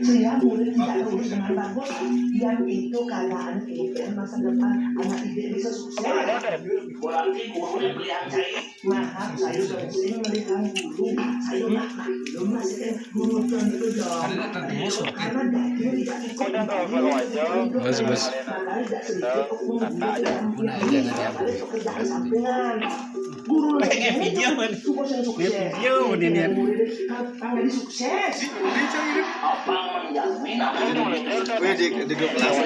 Sehingga murid tidak lulus dengan bagus, yang itu keadaan kehidupan masa depan anak didik bisa sukses. Berarti gurunya melihat saya. Maaf, saya sering melihat guru. Saya belum masih guru tentu dong. Karena daging tidak ikut. Bos. Makanya tidak sedikit pekerjaan sampingan. Guru lagi video ini tangan sukses. Apa menjamin di kelas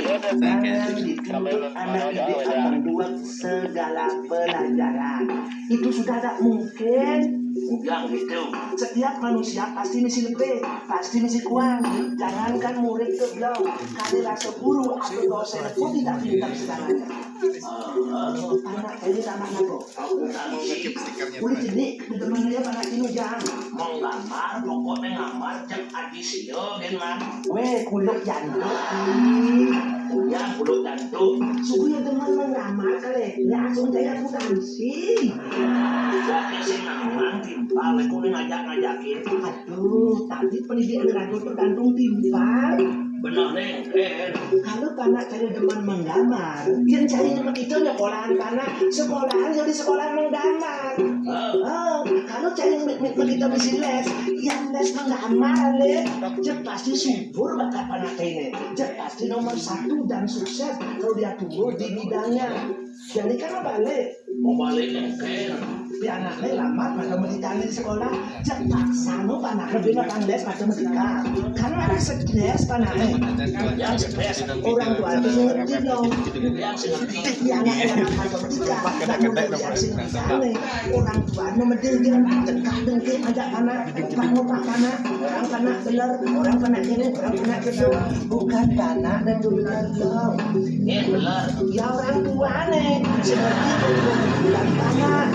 anak didik membuat segala pelajaran itu sudah tak mungkin. Yang gitu. Setiap manusia pasti misi lebih, pasti misi kurang. Jangankan murid ke beliau, kali rasa guru atau dosen pun tidak pintar segalanya. Anak ini sama aku. Boleh jadi teman dia anak ini jangan menggambar, pokoknya ngambar cek aji sio kan. Weh kuluk jantung. Yang kuluk jantung. Sukunya teman menggambar kali, langsung saya akuntansi. Jadi sih ngambar timpal, aku ngajak-ngajakin. Aduh, tadi pendidikan radio tergantung timpal. Benar nih, kalau anak saya teman menggambar, yang cari nama itu sekolahan karena sekolahan jadi sekolah menggambar. Kalau cari kita mesti les, yang les menggambar les, pasti subur bakat anak ini. Pasti nomor 1 dan sukses kalau dia tumbuh di bidangnya. Jadi kan balik, mau balik tapi anaknya lama pada mencari di sekolah, paksa no anak lebih makan les matematika. Karena ada stres anaknya. Yang stres orang tua itu ngerti dong. Yang ngerti anaknya matematika. Orang tua memedengkan, dengkin ajak anak, pak anak, orang anak benar, orang anak ini, orang anak itu bukan anak dan bukan dong. Ini benar. Ya orang tua nih, seperti bukan anak.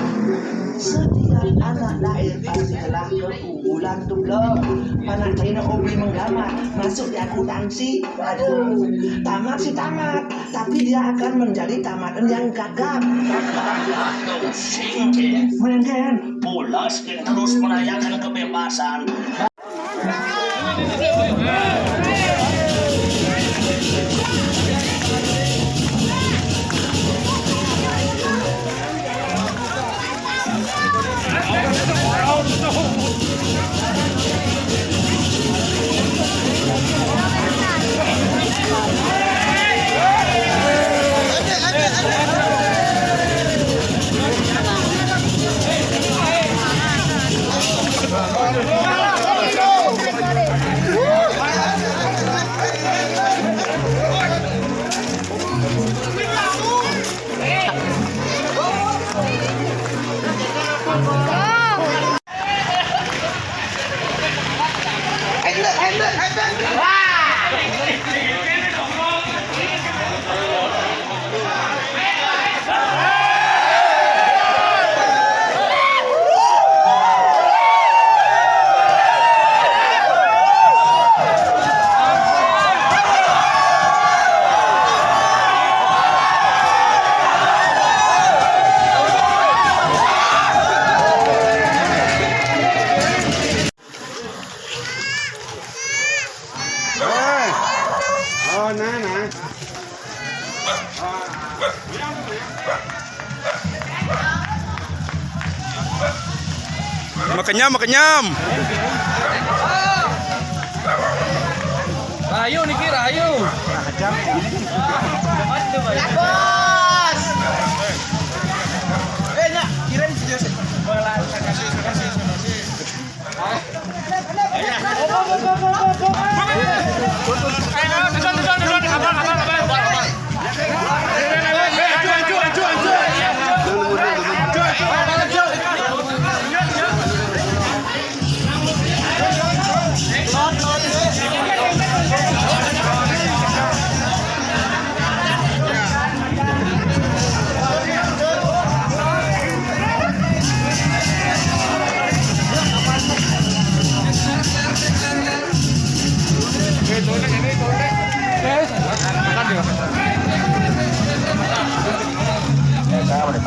Setiap anak lahir pasti telah keunggulan tuh loh. Anak China hobi menggambar, masuk di akuntansi. Aduh, tamat sih tamat, tapi dia akan menjadi tamatan yang gagap. Mungkin pulas terus merayakan kebebasan. Makenyam. Rayu niki rayu. Bos. Nya kirim sih. Mana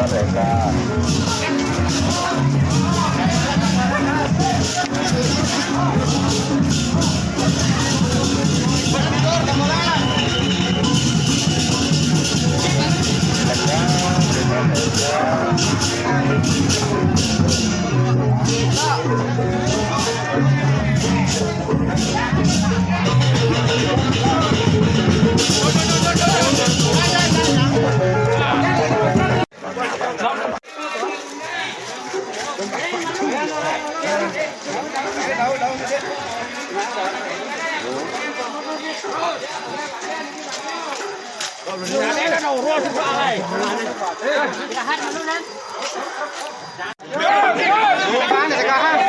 sekarang?